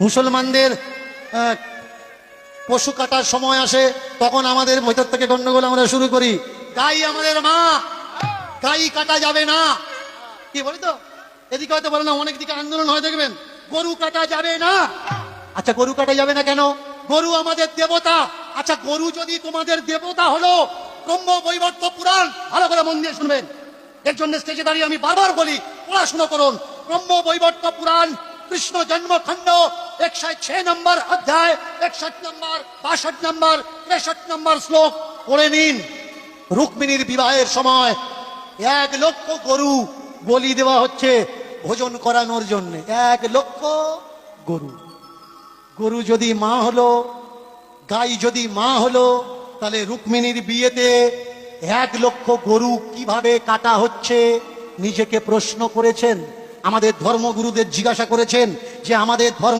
মুসলমানদের পশু কাটার সময় আসে, তখন আমাদের ভেতর থেকে গন্ডগোল আমরা শুরু করি। গাই আমাদের মা, গাই কাটা যাবে না, কি বলি তো? এদিকে হয়তো বলে না, অনেক দিকে আন্দোলন হয় দেখবেন, গরু কাটা যাবে না। আচ্ছা, গরু কাটা যাবে না কেন? গরু আমাদের দেবতা। আচ্ছা, গরু যদি তোমাদের দেবতা হলো, ব্রহ্ম বৈবর্ত পুরাণ ভালো করে মন দিয়ে শুনবেন, এর জন্য স্টেজে দাঁড়িয়ে আমি বারবার বলি, পড়াশোনা করুন। ব্রহ্ম বৈবর্ত পুরাণ কৃষ্ণ জন্মখণ্ড 106 নম্বর অধ্যায় 61 নম্বর 62 নম্বর 63 নম্বর শ্লোক পড়ে নিন। রুক্মিণীর বিবাহের সময় 1 লক্ষ গরু বলি দেওয়া হচ্ছে ভোজন করানোর জন্য। 1 লক্ষ গরু। গরু যদি মা হলো, গাই যদি মা হলো, তাহলে রুক্মিণীর বিয়েতে 1 লক্ষ গরু কিভাবে কাটা হচ্ছে নিজেকে প্রশ্ন করেছেন? আমাদের ধর্মগুরুদের জিজ্ঞাসা করেছেন যে আমাদের ধর্ম